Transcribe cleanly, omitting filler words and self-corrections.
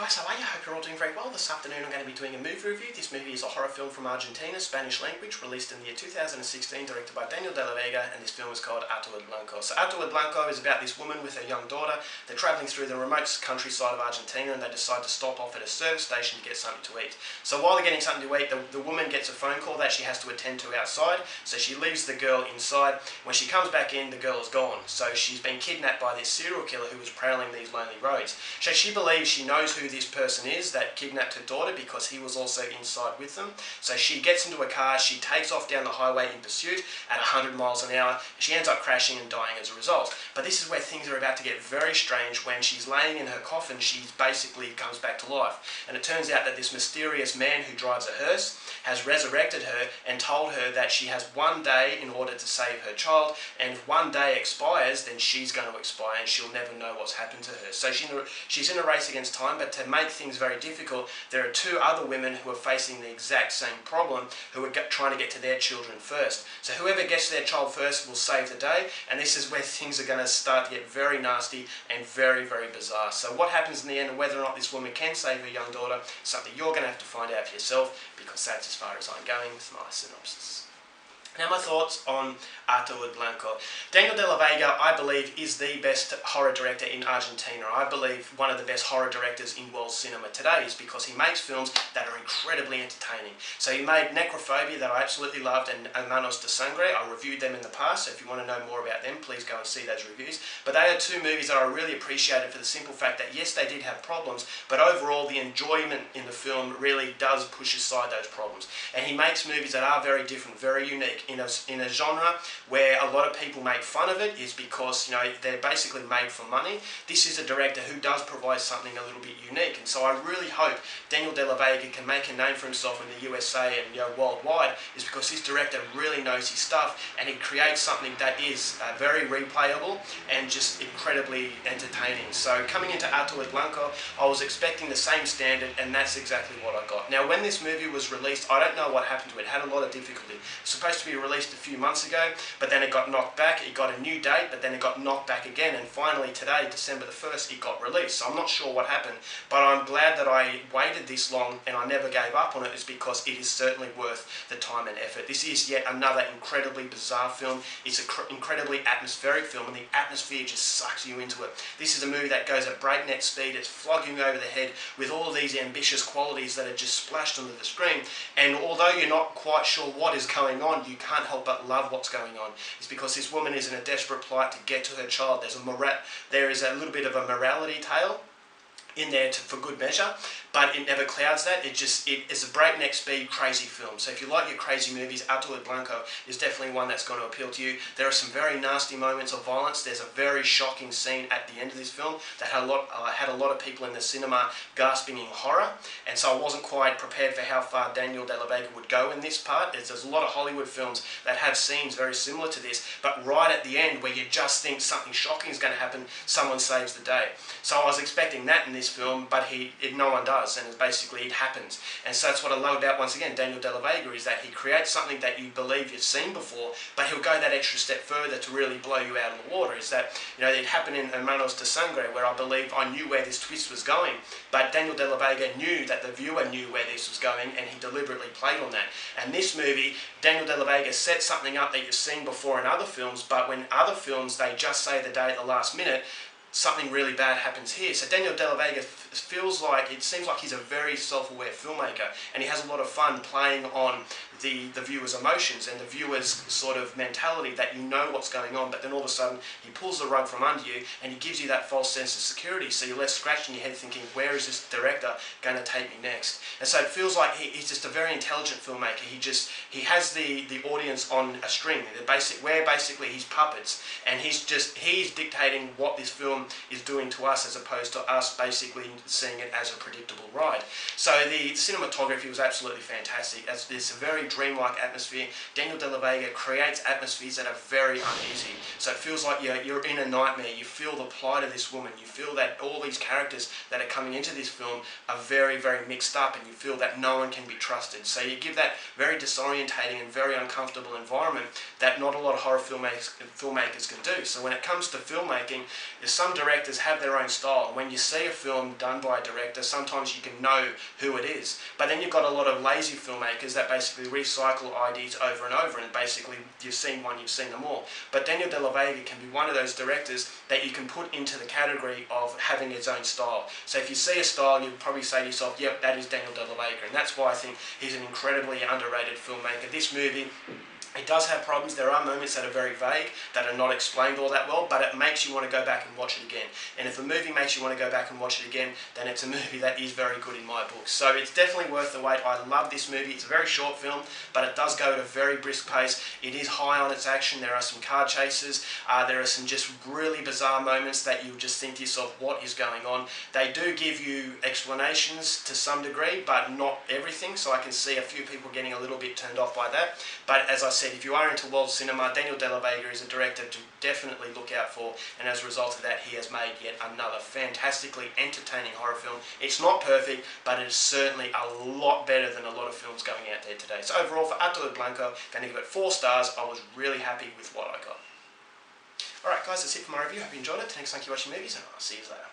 guys, how are you? I hope you're all doing very well. This afternoon I'm going to be doing a movie review. This movie is a horror film from Argentina, Spanish language, released in the year 2016, directed by Daniel de la Vega, and this film is called Ataúd Blanco. So Ataúd Blanco is about this woman with her young daughter. They're travelling through the remote countryside of Argentina and they decide to stop off at a service station to get something to eat. So while they're getting something to eat, the woman gets a phone call that she has to attend to outside, so she leaves the girl inside. When she comes back in, the girl is gone. So she's been kidnapped by this serial killer who was prowling these lonely roads. So she believes she knows who this person is that kidnapped her daughter because he was also inside with them. So she gets into a car, she takes off down the highway in pursuit at 100 miles an hour. She ends up crashing and dying as a result. But this is where things are about to get very strange. When she's laying in her coffin, she basically comes back to life. And it turns out that this mysterious man who drives a hearse has resurrected her and told her that she has one day in order to save her child, and if one day expires, then she's going to expire and she'll never know what's happened to her. So she's in a race against time, but to make things very difficult, there are two other women who are facing the exact same problem, who are trying to get to their children first. So whoever gets to their child first will save the day, and this is where things are going to start to get very nasty and very, very bizarre. So what happens in the end and whether or not this woman can save her young daughter, something you're going to have to find out for yourself, because that's as far as I'm going with my synopsis. Now my thoughts on Ataúd Blanco. Daniel de la Vega, I believe, is the best horror director in Argentina. I believe one of the best horror directors in world cinema today is because he makes films that are incredibly entertaining. So he made Necrophobia that I absolutely loved, and Manos de Sangre. I reviewed them in the past, so if you want to know more about them, please go and see those reviews. But they are two movies that I really appreciated for the simple fact that yes, they did have problems, but overall the enjoyment in the film really does push aside those problems. And he makes movies that are very different, very unique. In a genre where a lot of people make fun of it is because, you know, they're basically made for money. This is a director who does provide something a little bit unique, and so I really hope Daniel de la Vega can make a name for himself in the USA and, you know, worldwide, is because this director really knows his stuff and he creates something that is very replayable and just incredibly entertaining. So coming into Ataúd Blanco, I was expecting the same standard, and that's exactly what I got. Now when this movie was released, I don't know what happened to it. It had a lot of difficulty. It's supposed to be released a few months ago, but then it got knocked back. It got a new date, but then it got knocked back again, and finally today, December the 1st, it got released. So I'm not sure what happened, but I'm glad that I waited this long and I never gave up on it, is because it is certainly worth the time and effort. This is yet another incredibly bizarre film. It's an incredibly atmospheric film, and the atmosphere just sucks you into it. This is a movie that goes at breakneck speed. It's flogging you over the head with all of these ambitious qualities that are just splashed onto the screen, and although you're not quite sure what is going on, you can't help but love what's going on. It's because this woman is in a desperate plight to get to her child. There is a little bit of a morality tale in there for good measure, but it never clouds that. It is a breakneck speed, crazy film. So if you like your crazy movies, Ataúd Blanco is definitely one that's going to appeal to you. There are some very nasty moments of violence. There's a very shocking scene at the end of this film that had a lot of people in the cinema gasping in horror, and so I wasn't quite prepared for how far Daniel de la Vega would go in this part. There's a lot of Hollywood films that have scenes very similar to this, but right at the end where you just think something shocking is going to happen, someone saves the day. So I was expecting that in this film, but no one does, and basically it happens. And so that's what I love about, once again, Daniel de la Vega, is that he creates something that you believe you've seen before, but he'll go that extra step further to really blow you out of the water. Is that, you know, it happened in Manos de Sangre, where I believe I knew where this twist was going, but Daniel de la Vega knew that the viewer knew where this was going, and he deliberately played on that. And this movie, Daniel de la Vega set something up that you've seen before in other films, but when other films, they just save the day at the last minute, something really bad happens here. So Daniel de la Vega it seems like he's a very self-aware filmmaker, and he has a lot of fun playing on the viewer's emotions and the viewer's sort of mentality, that you know what's going on, but then all of a sudden he pulls the rug from under you and he gives you that false sense of security, so you're left scratching your head thinking, where is this director going to take me next? And so it feels like he's just a very intelligent filmmaker. He has the audience on a string, where basically he's puppets, and he's dictating what this film is doing to us, as opposed to us basically seeing it as a predictable ride. So the cinematography was absolutely fantastic. It's a very dreamlike atmosphere. Daniel De La Vega creates atmospheres that are very uneasy. So it feels like you're in a nightmare. You feel the plight of this woman. You feel that all these characters that are coming into this film are very, very mixed up, and you feel that no one can be trusted. So you give that very disorientating and very uncomfortable environment that not a lot of horror filmmakers can do. So when it comes to filmmaking, some directors have their own style. And when you see a film done by a director, sometimes you can know who it is. But then you've got a lot of lazy filmmakers that basically recycle ideas over and over, and basically you've seen one, you've seen them all. But Daniel De La Vega can be one of those directors that you can put into the category of having its own style. So if you see a style, you'd probably say to yourself, yep, that is Daniel De La Vega. And that's why I think he's an incredibly underrated filmmaker. This movie, it does have problems. There are moments that are very vague, that are not explained all that well, but it makes you want to go back and watch it again. And if a movie makes you want to go back and watch it again, then it's a movie that is very good in my book. So it's definitely worth the wait. I love this movie. It's a very short film, but it does go at a very brisk pace. It is high on its action. There are some car chases. There are some just really bizarre moments that you just think to yourself, what is going on? They do give you explanations to some degree, but not everything. So I can see a few people getting a little bit turned off by that. But as I said, if you are into world cinema, Daniel De La Vega is a director to definitely look out for, and as a result of that, he has made yet another fantastically entertaining horror film. It's not perfect, but it is certainly a lot better than a lot of films going out there today. So overall, for Ataúd Blanco, going to give it 4 stars. I was really happy with what I got. Alright guys, that's it for my review. Hope you enjoyed it. Thanks for watching movies, and I'll see you later.